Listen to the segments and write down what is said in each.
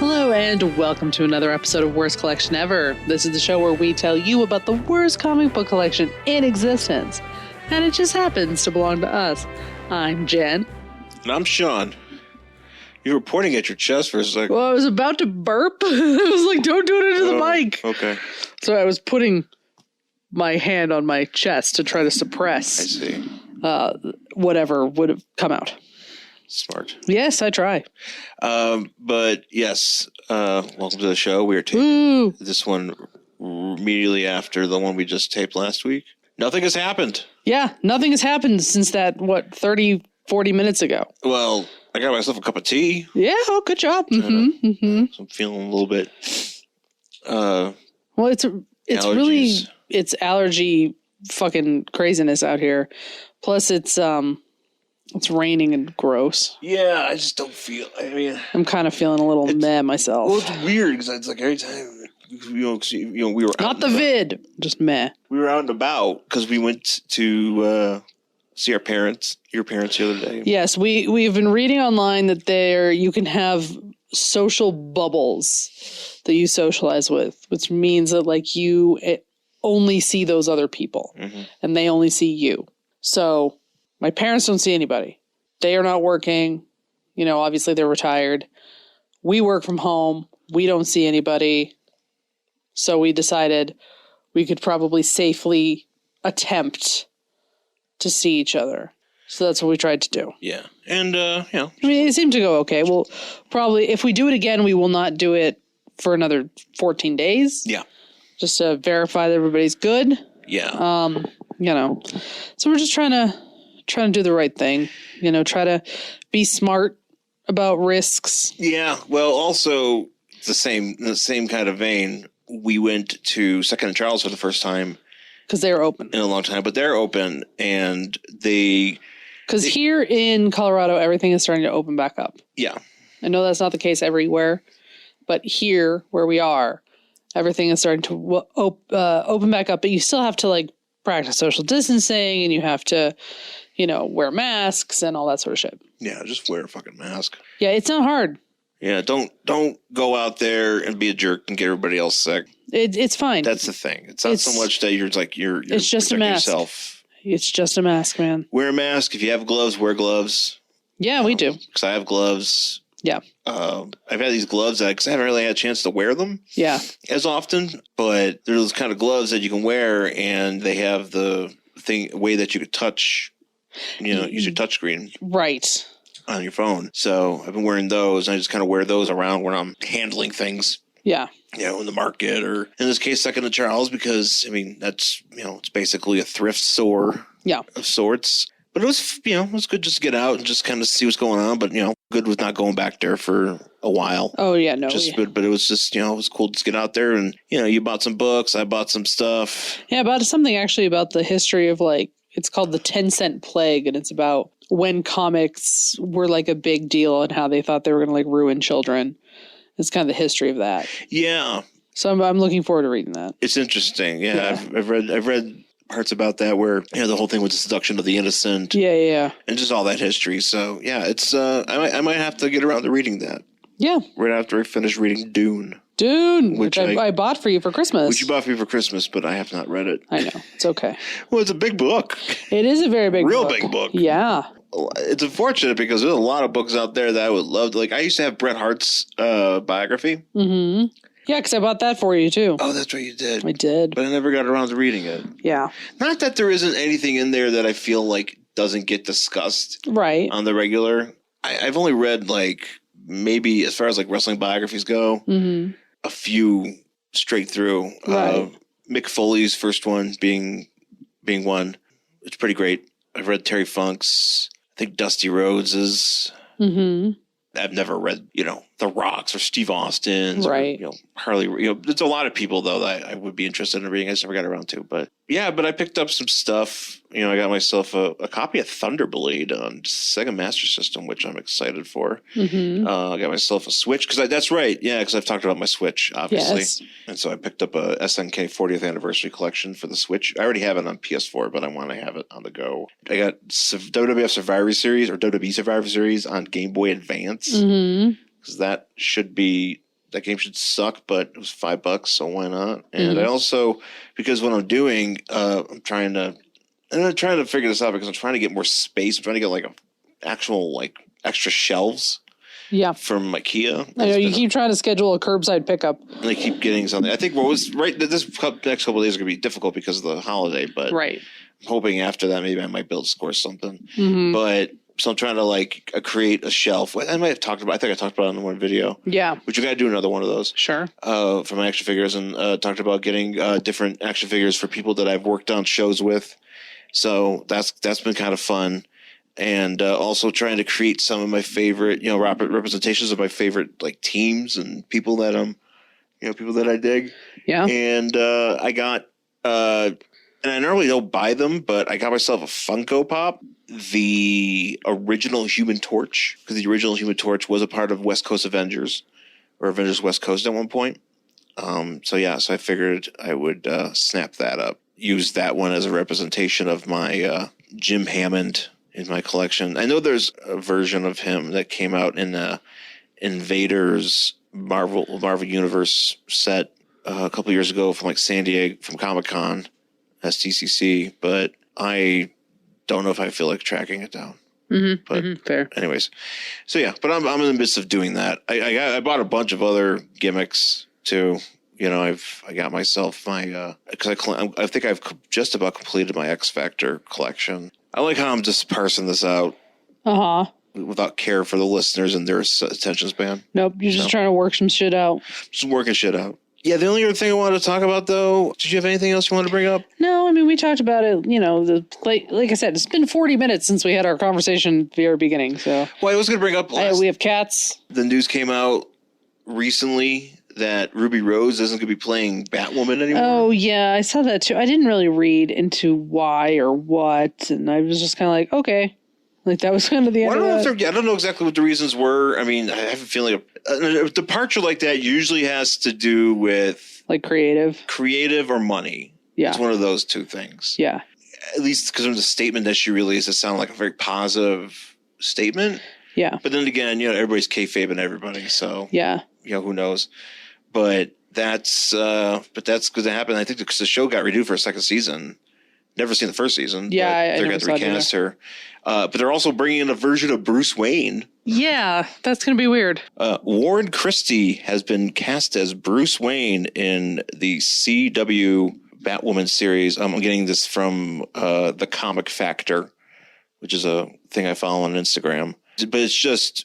Hello and welcome to another episode of Worst Collection Ever. This is the show where we tell you about the worst comic book collection in existence. And it just happens to belong to us. I'm Jen. And I'm Sean. You were pointing at your chest for a second. Well, I was about to burp. I was like, don't do it into the mic. Okay. So I was putting my hand on my chest to try to suppress I see. Whatever would have come out. Smart. Yes, I try. But yes, welcome to the show. We are taping this one immediately after the one we just taped last week. Nothing has happened. Yeah, nothing has happened since that, 30, 40 minutes ago. Well, I got myself a cup of tea. Yeah, oh, good job. So I'm feeling a little bit Well, it's allergies. really, it's allergy fucking craziness out here. Plus it's raining and gross. Yeah, I just don't feel, I'm kind of feeling a little meh myself. Well, it's weird because it's like every time, we were out Not the vid, just meh. We were out and about because we went to see your parents the other day. Yes, we've been reading online that you can have social bubbles that you socialize with, which means that like you only see those other people and they only see you. So my parents don't see anybody. They are not working. You know, obviously they're retired. We work from home. We don't see anybody. So we decided we could probably safely attempt to see each other. So that's what we tried to do. Yeah. And, I mean, it seemed to go okay. We'll probably, if we do it again, we will not do it for another 14 days. Yeah. Just to verify that everybody's good. Yeah. So we're just trying to do the right thing. Try to be smart about risks. Yeah. Well, also in the same kind of vein, we went to Second and Charles for the first time. Because they're open. In a long time, but they're open and Because here in Colorado, everything is starting to open back up. Yeah. I know that's not the case everywhere, but here where we are, everything is starting to open back up, but you still have to like practice social distancing and you have to, wear masks and all that sort of shit. Yeah, just wear a fucking mask. Yeah, it's not hard. Yeah, don't go out there and be a jerk and get everybody else sick. It's fine. That's the thing. It's not so much that you're it's just a mask. Yourself. It's just a mask, man. Wear a mask. If you have gloves, wear gloves. Yeah, we do. Because I have gloves. Yeah. I've had these gloves because I haven't really had a chance to wear them. Yeah. As often, but they're those kind of gloves that you can wear, and they have the way that you could touch. Use your touch screen. Right. On your phone. So I've been wearing those. And I just kind of wear those around when I'm handling things. Yeah. In the market or in this case, Second and Charles, because that's, it's basically a thrift store of sorts. But it was, it was good just to get out and just kind of see what's going on. But, good with not going back there for a while. Oh, yeah, no. But it was just, it was cool to just get out there and, you bought some books. I bought some stuff. Yeah, I bought something actually about the history of it's called the 10-cent plague. And it's about when comics were like a big deal and how they thought they were going to ruin children. It's kind of the history of that. Yeah. So I'm looking forward to reading that. It's interesting. Yeah. I've read parts about that where, the whole thing with the seduction of the innocent. Yeah. And just all that history. So yeah, it's, I might have to get around to reading that. Yeah. Right after I finish reading Dune. Which I bought for you for Christmas. Which you bought for me for Christmas, but I have not read it. I know. It's okay. Well, it's a big book. It is a very big book. Real big book. Yeah. It's unfortunate because there's a lot of books out there that I would love to, I used to have Bret Hart's biography. Mm-hmm. Yeah, because I bought that for you, too. Oh, that's right, you did. I did. But I never got around to reading it. Yeah. Not that there isn't anything in there that I feel like doesn't get discussed. Right. On the regular. I've only read, maybe as far as, wrestling biographies go, a few straight through. Right. Mick Foley's first one being one. It's pretty great. I've read Terry Funk's. I think Dusty Rhodes's. Mm-hmm. I've never read, The Rock's or Steve Austin's. Right. Or, Harley. There's a lot of people, though, that I would be interested in reading. I just never got around to. But, yeah, I picked up some stuff. I got myself a copy of Thunderblade on Sega Master System, which I'm excited for. Mm-hmm. I got myself a Switch. Because that's right. Yeah, because I've talked about my Switch, obviously. Yes. And so I picked up a SNK 40th Anniversary Collection for the Switch. I already have it on PS4, but I want to have it on the go. I got WWF Survivor Series or WWE Survivor Series on Game Boy Advance. Mm-hmm. Because that should be that game should suck, but it was $5, so why not? And I also, because what I'm doing, I'm trying to figure this out because I'm trying to get more space. I'm trying to get like actual like extra shelves. Yeah. From IKEA. I know you keep trying to schedule a curbside pickup. And they keep getting something. I think what was right. This next couple of days are going to be difficult because of the holiday, but I'm hoping after that maybe I might be able to score something. But so I'm trying to like create a shelf. I might have talked about. I think I talked about it in one video. Yeah. But you got to do another one of those. Sure. For my action figures, and talked about getting different action figures for people that I've worked on shows with. So that's been kind of fun. And also trying to create some of my favorite, representations of my favorite like teams and people that people that I dig. Yeah. And I got, and I normally don't buy them, but I got myself a Funko Pop, the original Human Torch, because the original Human Torch was a part of West Coast Avengers, or Avengers West Coast at one point. So I figured I would snap that up, use that one as a representation of my Jim Hammond in my collection. I know there's a version of him that came out in Invaders Marvel Universe set a couple years ago from like San Diego, from Comic-Con, SDCC, but I don't know if I feel like tracking it down. But fair. Anyways, so yeah, but I'm in the midst of doing that. I bought a bunch of other gimmicks too. I got myself my because I think I've just about completed my X Factor collection. I like how I'm just parsing this out. Without care for the listeners and their attention span. Nope, you're just trying to work some shit out. Just working shit out. Yeah, the only other thing I wanted to talk about, though, did you have anything else you wanted to bring up? No, I mean, we talked about it, like I said, it's been 40 minutes since we had our conversation at the very beginning, so. Well, I was going to bring up we have cats. The news came out recently that Ruby Rose isn't going to be playing Batwoman anymore. Oh, yeah, I saw that, too. I didn't really read into why or what, and I was just kind of like, okay. Like, that was kind of the end of that. I don't know exactly what the reasons were. I mean, I have a feeling a departure like that usually has to do with... Like creative or money. Yeah. It's one of those two things. Yeah. At least because of the statement that she released, it sounded like a very positive statement. Yeah. But then again, everybody's kayfabing everybody, so... Yeah. Who knows? But that's going to happen. I think because the show got renewed for a second season. Never seen the first season. Yeah, they're going to recast her. But they're also bringing in a version of Bruce Wayne. Yeah, that's going to be weird. Warren Christie has been cast as Bruce Wayne in the CW Batwoman series. I'm getting this from the Comic Factor, which is a thing I follow on Instagram. But it's just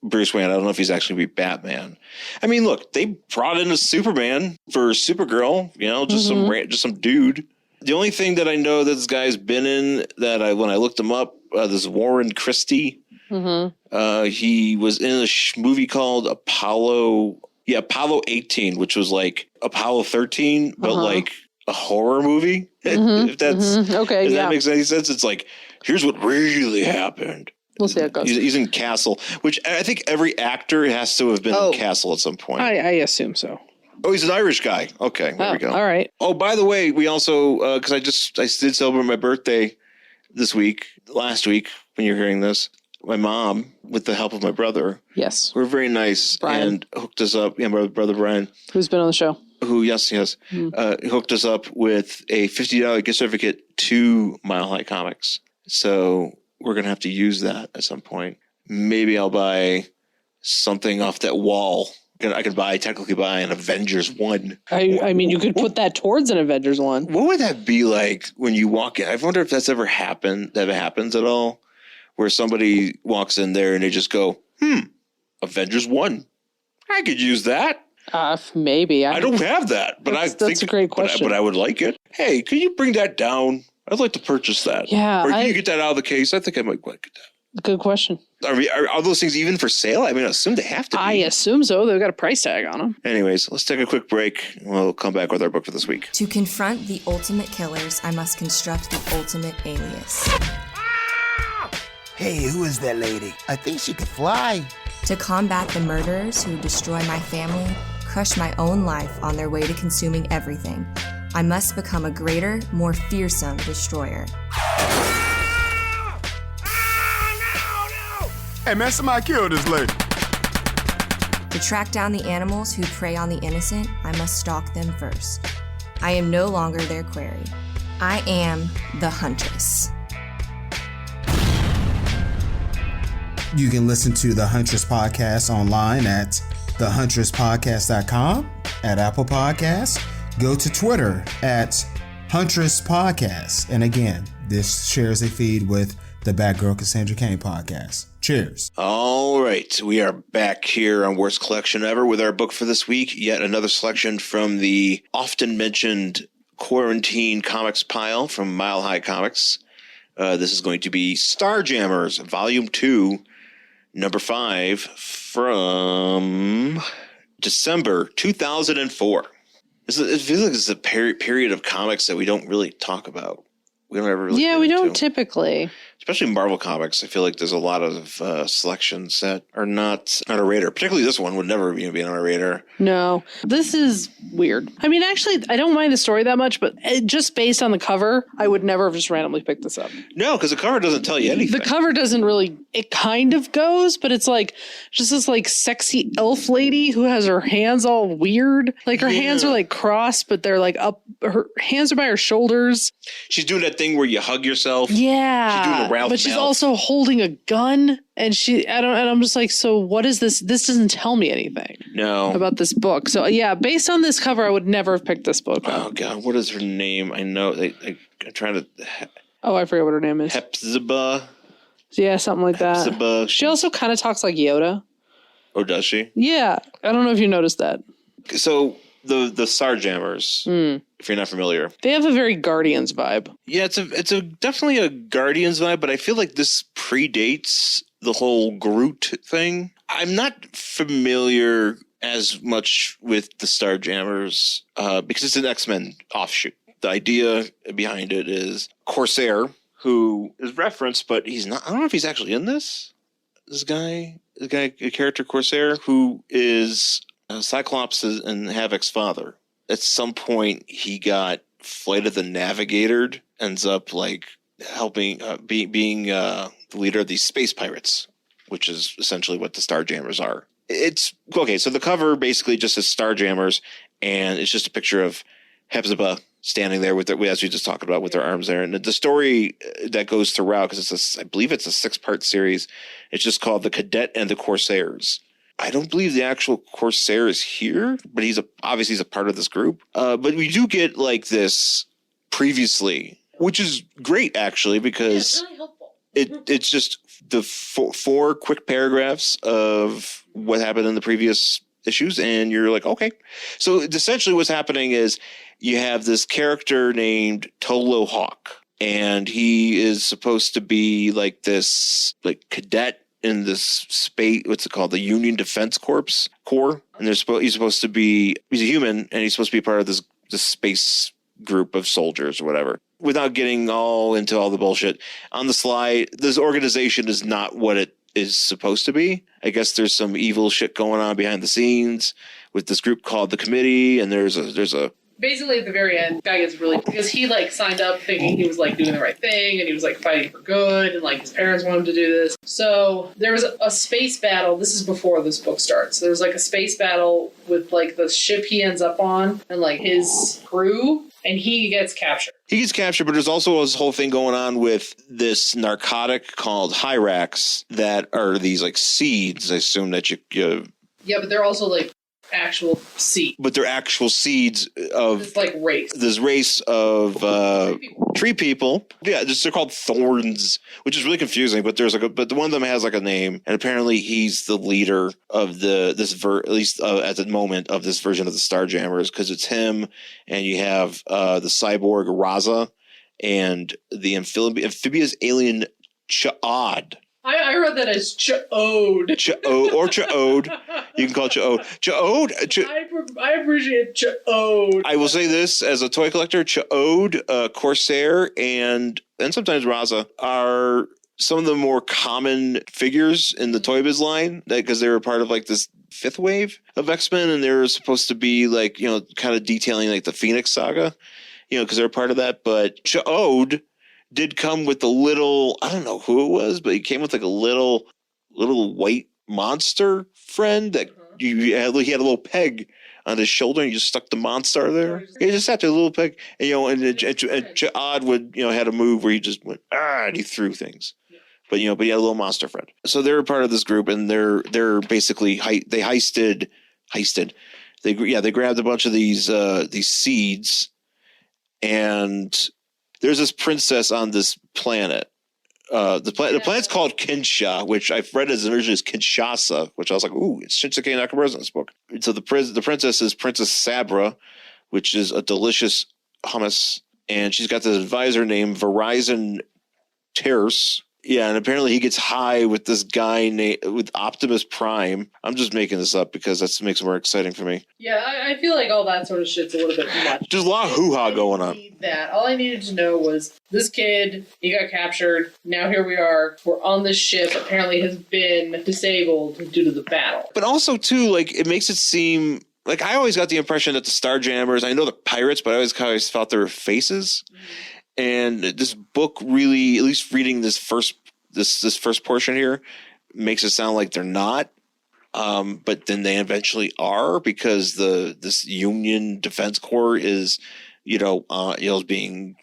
Bruce Wayne. I don't know if he's actually going to be Batman. I mean, look, they brought in a Superman for Supergirl. Just some dude. The only thing that I know that this guy's been in when I looked him up, this Warren Christie. He was in a movie called Apollo 18, which was like Apollo 13, but like a horror movie. If that's okay, if that makes any sense. It's like, here's what really happened. We'll see how it goes. He's in Castle, which I think every actor has to have been in Castle at some point. I assume so. Oh, he's an Irish guy. Okay, there we go. All right. Oh, by the way, we also, because I did celebrate my birthday last week, when you're hearing this. My mom, with the help of my brother. Yes. We're very nice. Brian. And hooked us up. Yeah, my brother Brian. Who's been on the show. Yes. Hooked us up with a $50 gift certificate to Mile High Comics. So we're going to have to use that at some point. Maybe I'll buy something off that wall. I could technically buy an Avengers 1. I mean, you could put that towards an Avengers 1. What would that be like when you walk in? I wonder if that's ever happened, that it happens at all, where somebody walks in there and they just go, Avengers 1. I could use that. Maybe. I don't have that, but that's a great question. But I would like it. Hey, can you bring that down? I'd like to purchase that. Yeah. Or can you get that out of the case? I think I might like that. Good question. Are those things even for sale? I mean, I assume they have to be. I assume so. They've got a price tag on them. Anyways, let's take a quick break. We'll come back with our book for this week. To confront the ultimate killers, I must construct the ultimate alias. Hey, who is that lady? I think she could fly. To combat the murderers who destroy my family, crush my own life on their way to consuming everything, I must become a greater, more fearsome destroyer. Hey, man, somebody kill this lady. To track down the animals who prey on the innocent, I must stalk them first. I am no longer their quarry. I am the Huntress. You can listen to the Huntress Podcast online at thehuntress.podcast.com, at Apple Podcasts. Go to Twitter at Huntress Podcast. And again, this shares a feed with the Batgirl Cassandra Cain podcast. Cheers. All right. We are back here on Worst Collection Ever with our book for this week. Yet another selection from the often mentioned quarantine comics pile from Mile High Comics. This is going to be Starjammers, Volume 2, Number 5, from December 2004. It feels like it's a period of comics that we don't really talk about. We don't ever really. Yeah, we don't typically. Especially Marvel Comics, I feel like there's a lot of selections that are not on our radar. Particularly this one would never even be on our radar. No, this is weird. I mean, actually, I don't mind the story that much, but just based on the cover, I would never have just randomly picked this up. No, because the cover doesn't tell you anything. The cover doesn't really. It kind of goes, but it's like just this like sexy elf lady who has her hands all weird. Like her hands are like crossed, but they're like up. Her hands are by her shoulders. She's doing that thing where you hug yourself. Yeah, she's doing a Ralph but she's mouth. Also holding a gun, and I'm just like, so what is this? This doesn't tell me anything. No. About this book. So yeah, based on this cover, I would never have picked this book up. Oh God, what is her name? I know. I'm trying to. Oh, I forget what her name is. Hepzibah. Yeah, something like that. Hepzibah. She also kind of talks like Yoda. Oh, does she? Yeah, I don't know if you noticed that. So the Starjammers, if you're not familiar, they have a very Guardians vibe. Yeah, it's definitely a Guardians vibe, but I feel like this predates the whole Groot thing. I'm not familiar as much with the Starjammers because it's an X-Men offshoot. The idea behind it is Corsair, who is referenced, but he's not. I don't know if he's actually in this. The character Corsair, who is Cyclops and Havoc's father. At some point, he got Flight of the Navigator, ends up like helping being the leader of these space pirates, which is essentially what the Starjammers are. It's okay. So the cover basically just says Starjammers, and it's just a picture of Hepzibah standing there with as we just talked about, with their arms there. And the story that goes throughout, because I believe it's a 6-part series. It's just called The Cadet and the Corsairs. I don't believe the actual Corsair is here, but obviously he's a part of this group. But we do get like this previously, which is great actually, because it's really helpful. It's just the four quick paragraphs of what happened in the previous issues, and you're like, okay. So essentially what's happening is you have this character named Tolo Hawk, and he is supposed to be like this like cadet in this space, what's it called? The Union Defense Corps. And he's supposed to be, he's a human, and he's supposed to be part of this space group of soldiers or whatever. Without getting all into all the bullshit, on the slide, this organization is not what it is supposed to be. I guess there's some evil shit going on behind the scenes with this group called the Committee, and there's a basically at the very end, guy gets really, because he like signed up thinking he was like doing the right thing, and he was like fighting for good, and like his parents wanted him to do this. So there was a space battle. This is before this book starts. There was like a space battle with like the ship he ends up on and like his crew, and he gets captured. He gets captured, but there's also this whole thing going on with this narcotic called Hyrax that are these like seeds. I assume that you yeah, but they're also like actual seeds. But they're actual seeds of this like race. This race of tree people. Yeah, they're called thorns, which is really confusing. But there's but the one of them has like a name, and apparently he's the leader of at least at the moment of this version of the Starjammers, because it's him, and you have the cyborg Raza and the amphibious alien Cha'od. I read that as Cha'od. Cha'od or Cha'od. You can call it Cha'od. Cha'od. I appreciate Cha'od. I will say this as a toy collector: Cha'od, Corsair, and sometimes Raza are some of the more common figures in the Toy Biz line, because they were part of like this 5th wave of X-Men, and they were supposed to be like, you know, kind of detailing like the Phoenix Saga, you know, because they're part of that. But Cha'od did come with a little, I don't know who it was, but he came with like a little white monster friend that he had a little peg on his shoulder, and he just stuck the monster there. He just sat there, a little peg, and Odd would had a move where he just went and he threw things. But he had a little monster friend. So they're part of this group, and they're basically they heisted. They grabbed a bunch of these seeds, and there's this princess on this planet. The planet's called Kinsha, which I've read as originally as Kinshasa, which I was like, ooh, it's Shinsuke Nakamura's in this book. So the princess is Princess Sabra, which is a delicious hummus, and she's got this advisor named Verizon Terce. Yeah, and apparently he gets high with this guy with Optimus Prime. I'm just making this up because that makes it more exciting for me. Yeah, I feel like all that sort of shit's a little bit much. There's a lot of hoo-ha going on. All I needed to know was this kid, he got captured. Now here we are. We're on this ship. Apparently has been disabled due to the battle. But also, too, like, it makes it seem... Like, I always got the impression that the Starjammers... I know they're pirates, but I always thought they were faces. Mm-hmm. And this book really, at least reading this first portion here, makes it sound like they're not. But then they eventually are, because this Union Defense Corps is, is being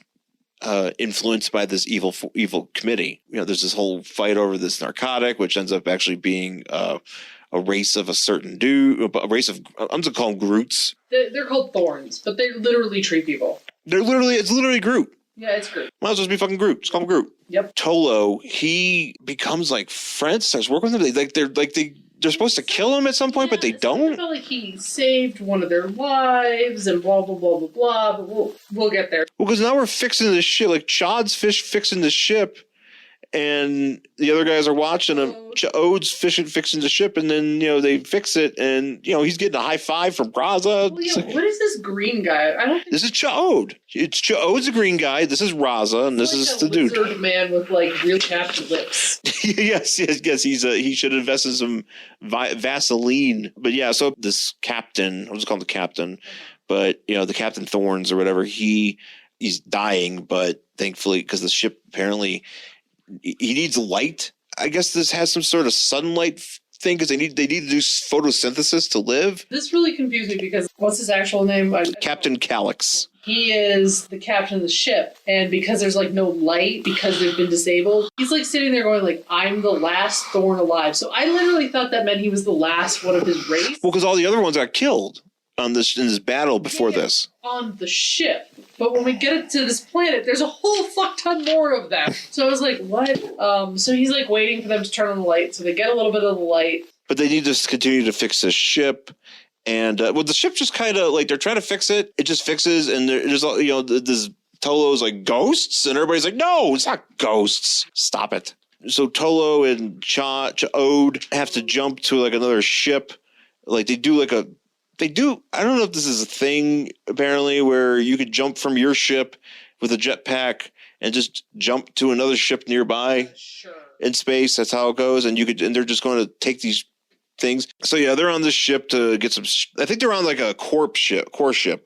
influenced by this evil committee. There's this whole fight over this narcotic, which ends up actually being a race of a certain dude, a race of, I'm going to call them Groots. They're called Thorns, but they literally treat people. It's literally Groot. Yeah, it's Groot. Might as well be fucking Groot. Just call him Groot. Yep. Tolo, he becomes like friends, starts working with them. They're supposed to kill him at some point, but they don't. I felt like he saved one of their lives and blah blah blah blah blah. But we'll get there. Well, because now we're fixing this ship. Like Chod's fixing the ship, and the other guys are watching him. Ode's fixing the ship, and then they fix it, and he's getting a high five from Raza. Well, what is this green guy? I don't. This is Ch'od. Ch'od's a green guy. This is Raza, and this is the dude. Lizard man with like real chapped lips. yes. He should invest in some Vaseline. But yeah, so this captain, I'll just call him the captain. But the Captain Thorns or whatever, he's dying, but thankfully, because the ship apparently. He needs light. I guess this has some sort of sunlight thing because they need to do photosynthesis to live. This really confused me because what's his actual name? Captain Calyx. He is the captain of the ship, and because there's like no light because they've been disabled, he's like sitting there going like, "I'm the last Thorn alive." So I literally thought that meant he was the last one of his race. Well, because all the other ones got killed in this battle before this. On the ship. But when we get to this planet, there's a whole fuck ton more of them. So I was like, what? So he's like waiting for them to turn on the light. So they get a little bit of the light. But they need to continue to fix this ship. And the ship just kind of like, they're trying to fix it. It just fixes. And there's, this Tolo's like ghosts. And everybody's like, no, it's not ghosts. Stop it. So Tolo and Ch'od have to jump to like another ship. Like they do, I don't know if this is a thing, apparently, where you could jump from your ship with a jetpack and just jump to another ship nearby in space. That's how it goes. And they're just going to take these things. So yeah, they're on this ship to get some, I think they're on like a core ship,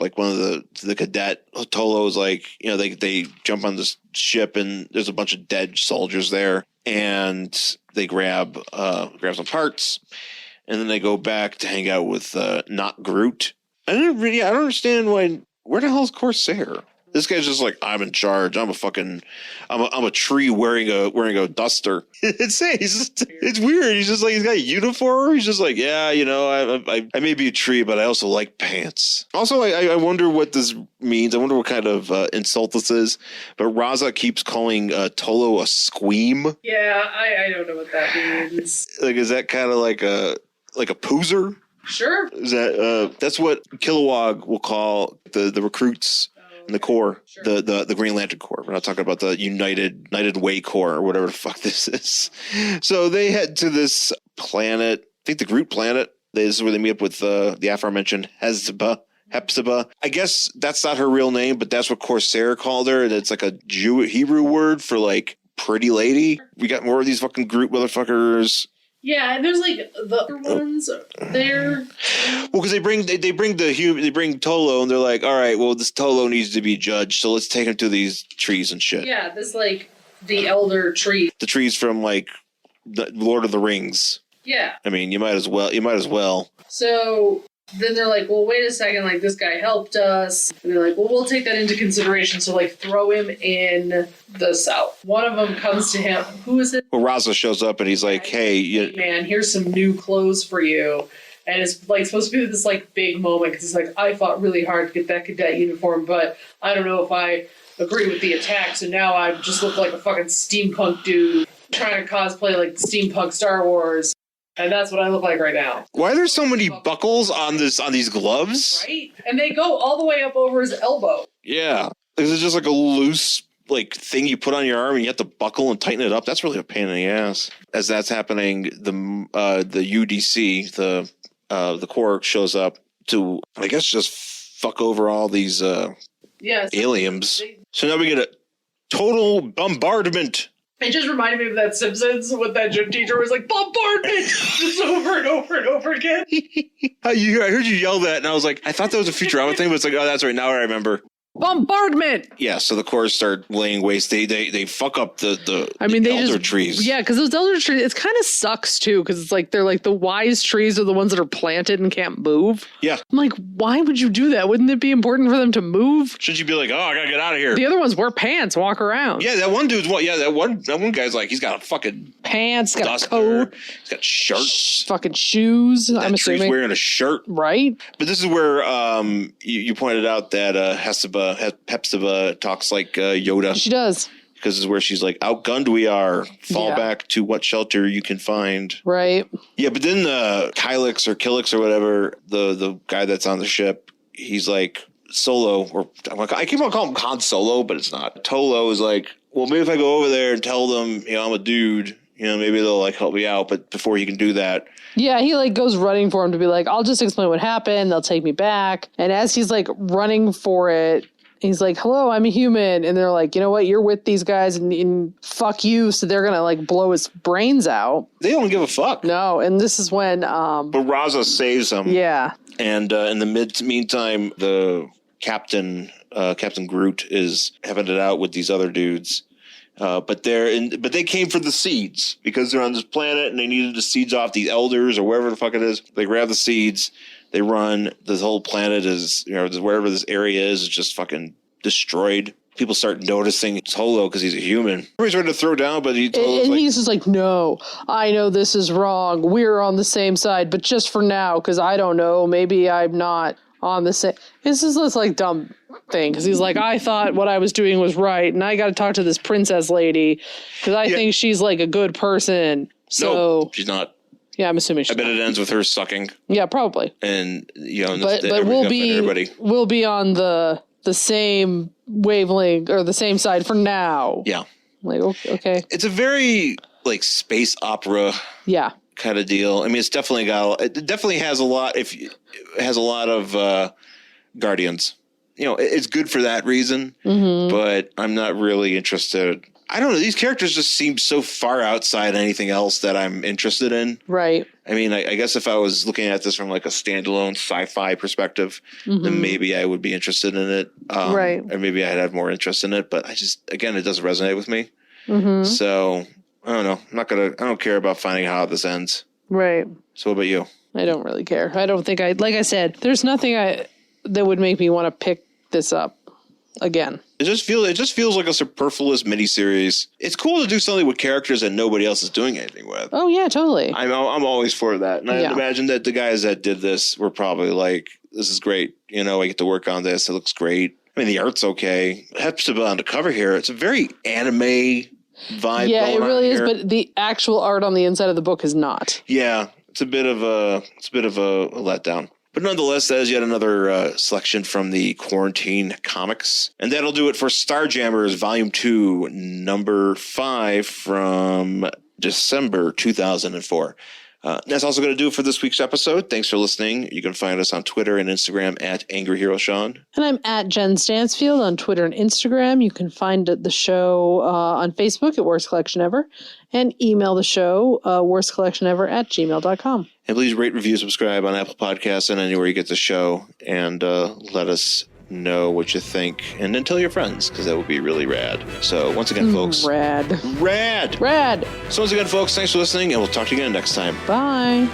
like one of the cadet. Tolo's like, they jump on this ship and there's a bunch of dead soldiers there, and they grab some parts. And then they go back to hang out with not Groot. I don't understand where the hell is Corsair? This guy's just like, I'm in charge. I'm a tree wearing a duster. It's weird. He's just like, he's got a uniform. He's just like, yeah, I may be a tree, but I also like pants. Also, I wonder what this means. I wonder what kind of insult this is. But Raza keeps calling Tolo a squeam. Yeah, I don't know what that means. Like, is that kind of like a poozer? Sure. Is that that's what Kilowog will call the recruits in the Corps, sure. the Green Lantern Corps. We're not talking about the United Way Corps or whatever the fuck this is. So they head to this planet, I think the Groot planet. This is where they meet up with the aforementioned Hepzibah. I guess that's not her real name, but that's what Corsair called her, and it's like a Hebrew word for like pretty lady. We got more of these fucking Groot motherfuckers. Yeah, and there's like the other ones there. Well, because they bring Tolo, and they're like, all right, well, this Tolo needs to be judged, so let's take him to these trees and shit. Yeah, this like the elder tree. The trees from like the Lord of the Rings. Yeah. I mean, you might as well. So then they're like, well, wait a second, like, this guy helped us. And they're like, well, we'll take that into consideration. So, like, throw him in the South. One of them comes to him. Who is it? Well, Raza shows up and he's like, hey, man, here's some new clothes for you. And it's, like, supposed to be this, like, big moment. Because he's like, I fought really hard to get that cadet uniform, but I don't know if I agree with the attack. So now I just look like a fucking steampunk dude trying to cosplay, like, steampunk Star Wars. And that's what I look like right now. why are there so many buckles on these gloves? Right? And they go all the way up over his elbow. Yeah. This is just like a loose like thing you put on your arm and you have to buckle and tighten it up. That's really a pain in the ass. As that's happening, the UDC, the Corps shows up to, I guess, just fuck over all these aliens. So now we get a total bombardment. It just reminded me of that Simpsons when that gym teacher was like, bombardment! Just over and over and over again. I heard you yell that, and I was like, I thought that was a Futurama thing, but it's like, oh, that's right, now I remember. Bombardment! Yeah, so the Corps start laying waste. They fuck up the elder trees. Yeah, because those elder trees, it kind of sucks too, because it's like they're like the wise trees are the ones that are planted and can't move. Yeah. I'm like, why would you do that? Wouldn't it be important for them to move? Should you be like, oh, I gotta get out of here? The other ones wear pants, walk around. Yeah, that one dude's that one guy's like, he's got a fucking pants, got duster, a coat, he's got shirts, fucking shoes. That I'm tree's assuming wearing a shirt, right? But this is where you pointed out that Hepzibah talks like Yoda. She does. Because this is where she's like, outgunned we are. Fall back to what shelter you can find. Right. Yeah, but then Kylix or Killix or whatever, the guy that's on the ship, he's like, Solo, or I keep on calling him Han Solo, but it's not. Tolo is like, well, maybe if I go over there and tell them, I'm a dude, maybe they'll like help me out. But before he can do that. Yeah, he like goes running for him to be like, I'll just explain what happened. They'll take me back. And as he's like running for it, he's like, hello, I'm a human. And they're like, you know what? You're with these guys and fuck you. So they're going to like blow his brains out. They don't give a fuck. No. And this is when. But Raza saves him. Yeah. And in the meantime, the Captain Groot is having it out with these other dudes. But they came for the seeds because they're on this planet and they needed the seeds off the elders or wherever the fuck it is. They grab the seeds. They run. This whole planet is, wherever this area is just fucking destroyed. People start noticing Solo because he's a human. Everybody's ready to throw down, but he's just like, no, I know this is wrong. We're on the same side, but just for now, because I don't know, maybe I'm not on the same. This is this like dumb thing because he's like, I thought what I was doing was right, and I got to talk to this princess lady because I think she's like a good person. So no, she's not. Yeah, I'm assuming. I bet it ends with her sucking. Yeah, probably. And but we'll be on the same wavelength or the same side for now. Yeah. Like okay. It's a very like space opera. Yeah. Kind of deal. I mean, it definitely has a lot. It has a lot of Guardians. It's good for that reason. Mm-hmm. But I'm not really interested. I don't know. These characters just seem so far outside anything else that I'm interested in. Right. I mean, I guess if I was looking at this from like a standalone sci-fi perspective, then maybe I would be interested in it. Right. Or maybe I'd have more interest in it. But it doesn't resonate with me. Mm-hmm. So I don't know. I don't care about finding out how this ends. Right. So what about you? I don't really care. I don't think like I said, there's nothing that would make me want to pick this up again. It just feels like a superfluous miniseries. It's cool to do something with characters that nobody else is doing anything with. Oh yeah, totally. I'm always for that, and I imagine that the guys that did this were probably like, "This is great. I get to work on this. It looks great. I mean, the art's okay. Hepzibah on the cover here. It's a very anime vibe. Yeah, it really is. Here. But the actual art on the inside of the book is not. Yeah, it's a bit of a letdown. But nonetheless, that is yet another selection from the Quarantine Comics. And that'll do it for Starjammers Volume 2, Number 5 from December 2004. That's also going to do it for this week's episode. Thanks for listening. You can find us on Twitter and Instagram at Angry Hero Sean. And I'm at Jen Stansfield on Twitter and Instagram. You can find the show on Facebook at Worst Collection Ever and email the show worstcollectionever@gmail.com. And please rate, review, subscribe on Apple Podcasts and anywhere you get the show, and let us know what you think, and then tell your friends, because that would be really rad. So once again, folks, rad. So once again, folks, thanks for listening, and we'll talk to you again next time. Bye.